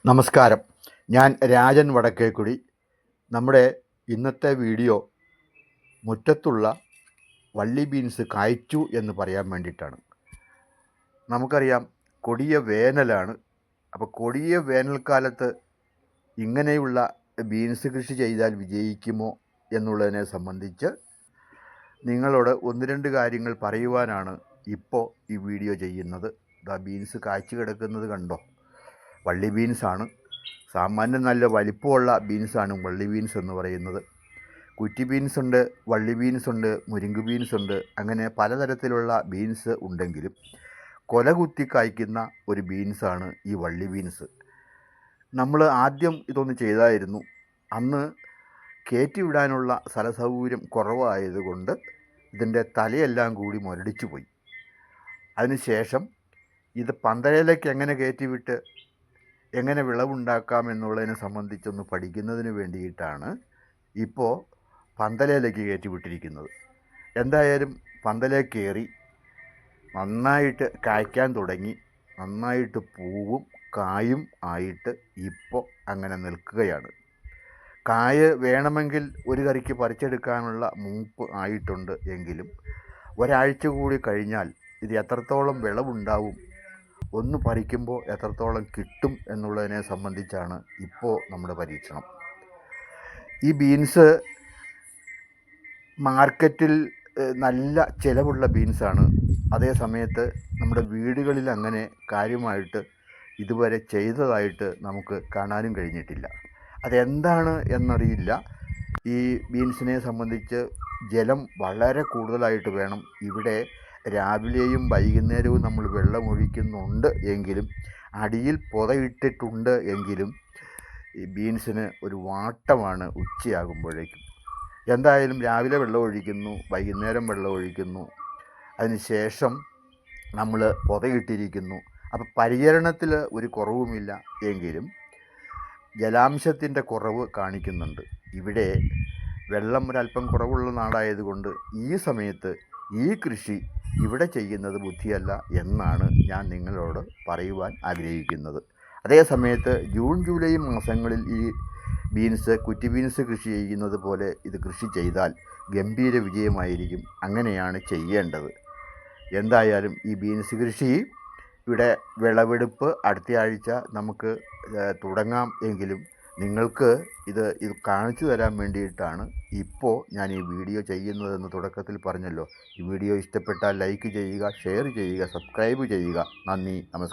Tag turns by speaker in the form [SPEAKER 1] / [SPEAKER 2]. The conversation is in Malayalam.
[SPEAKER 1] നമസ്കാരം. ഞാൻ രാജൻ വടക്കേക്കുടി. നമ്മുടെ ഇന്നത്തെ വീഡിയോ മുറ്റത്തുള്ള വള്ളി ബീൻസ് കായ്ച്ചു എന്ന് പറയാൻ വേണ്ടിയിട്ടാണ്. നമുക്കറിയാം, കൊടിയ വേനലാണ്. അപ്പോൾ കൊടിയ വേനൽക്കാലത്ത് ഇങ്ങനെയുള്ള ബീൻസ് കൃഷി ചെയ്താൽ വിജയിക്കുമോ എന്നുള്ളതിനെ സംബന്ധിച്ച് നിങ്ങളോട് ഒന്ന് രണ്ട് കാര്യങ്ങൾ പറയുവാനാണ് ഇപ്പോൾ ഈ വീഡിയോ ചെയ്യുന്നത്. ബീൻസ് കായ്ച്ചു കിടക്കുന്നത് കണ്ടോ? വള്ളി ബീൻസാണ്. സാമാന്യം നല്ല വലിപ്പമുള്ള ബീൻസാണ് വള്ളി ബീൻസ് എന്ന് പറയുന്നത്. കുറ്റി ബീൻസുണ്ട്, വള്ളി ബീൻസുണ്ട്, മുരിങ്ങ് ബീൻസുണ്ട്. അങ്ങനെ പലതരത്തിലുള്ള ബീൻസ് ഉണ്ടെങ്കിലും കൊല കുത്തി കായ്ക്കുന്ന ഒരു ബീൻസാണ് ഈ വള്ളി ബീൻസ്. നമ്മൾ ആദ്യം ഇതൊന്ന് ചെയ്തായിരുന്നു. അന്ന് കയറ്റി വിടാനുള്ള സ്ഥലസൗകര്യം കുറവായതുകൊണ്ട് ഇതിൻ്റെ തലയെല്ലാം കൂടി മുരടിച്ചു പോയി. അതിനുശേഷം ഇത് പന്തലയിലേക്ക് എങ്ങനെ കയറ്റിവിട്ട് എങ്ങനെ വിളവുണ്ടാക്കാം എന്നുള്ളതിനെ സംബന്ധിച്ചൊന്ന് പഠിക്കുന്നതിന് വേണ്ടിയിട്ടാണ് ഇപ്പോൾ പന്തലയിലേക്ക് കയറ്റിവിട്ടിരിക്കുന്നത്. എന്തായാലും പന്തലയിൽ കയറി നന്നായിട്ട് കായ്ക്കാൻ തുടങ്ങി. നന്നായിട്ട് പൂവും കായും ആയിട്ട് ഇപ്പോൾ അങ്ങനെ നിൽക്കുകയാണ്. കായ വേണമെങ്കിൽ ഒരു കറിക്ക് പറിച്ചെടുക്കാനുള്ള മൂപ്പ് ആയിട്ടുണ്ട്. എങ്കിലും ഒരാഴ്ച കൂടി കഴിഞ്ഞാൽ ഇത് എത്രത്തോളം വിളവുണ്ടാവും, ഒന്ന് പറിക്കുമ്പോൾ എത്രത്തോളം കിട്ടും എന്നുള്ളതിനെ സംബന്ധിച്ചാണ് ഇപ്പോൾ നമ്മുടെ പരീക്ഷണം. ഈ ബീൻസ് മാർക്കറ്റിൽ നല്ല ചിലവുള്ള ബീൻസാണ്. അതേ സമയത്ത് നമ്മുടെ വീടുകളിൽ അങ്ങനെ കാര്യമായിട്ട് ഇതുവരെ ചെയ്തതായിട്ട് നമുക്ക് കാണാനും കഴിഞ്ഞിട്ടില്ല. അതെന്താണ് എന്നറിയില്ല. ഈ ബീൻസിനെ സംബന്ധിച്ച് ജലം വളരെ കൂടുതലായിട്ട് വേണം. ഇവിടെ രാവിലെയും വൈകുന്നേരവും നമ്മൾ വെള്ളമൊഴിക്കുന്നുണ്ട് എങ്കിലും, അടിയിൽ പുതയിട്ടിട്ടുണ്ട് എങ്കിലും ഈ ബീൻസിന് ഒരു വാട്ടമാണ് ഉച്ചയാകുമ്പോഴേക്കും. എന്തായാലും രാവിലെ വെള്ളം ഒഴിക്കുന്നു, വൈകുന്നേരം വെള്ളം ഒഴിക്കുന്നു, അതിനുശേഷം നമ്മൾ പുതയിട്ടിരിക്കുന്നു. അപ്പോൾ പരിചരണത്തിൽ ഒരു കുറവുമില്ല എങ്കിലും ജലാംശത്തിൻ്റെ കുറവ് കാണിക്കുന്നുണ്ട്. ഇവിടെ വെള്ളം ഒരല്പം കുറവുള്ള നാടായതുകൊണ്ട് ഈ സമയത്ത് ഈ കൃഷി ഇവിടെ ചെയ്യുന്നത് ബുദ്ധിയല്ല എന്നാണ് ഞാൻ നിങ്ങളോട് പറയുവാൻ ആഗ്രഹിക്കുന്നത്. അതേ സമയത്ത് ജൂൺ ജൂലൈ മാസങ്ങളിൽ ഈ ബീൻസ്, കുറ്റി ബീൻസ് കൃഷി ചെയ്യുന്നത് പോലെ ഇത് കൃഷി ചെയ്താൽ ഗംഭീര വിജയമായിരിക്കും. അങ്ങനെയാണ് ചെയ്യേണ്ടത്. എന്തായാലും ഈ ബീൻസ് കൃഷി ഇവിടെ വിളവെടുപ്പ് അടുത്ത ആഴ്ച നമുക്ക് തുടങ്ങാം. എങ്കിലും നിങ്ങൾക്ക് ഇത് കാണിച്ചു തരാൻ വേണ്ടിയിട്ടാണ് ഇപ്പോൾ ഞാൻ ഈ വീഡിയോ ചെയ്യുന്നതെന്ന് തുടക്കത്തിൽ പറഞ്ഞല്ലോ. ഈ വീഡിയോ ഇഷ്ടപ്പെട്ടാൽ ലൈക്ക് ചെയ്യുക, ഷെയർ ചെയ്യുക, സബ്സ്ക്രൈബ് ചെയ്യുക. നന്ദി, നമസ്കാരം.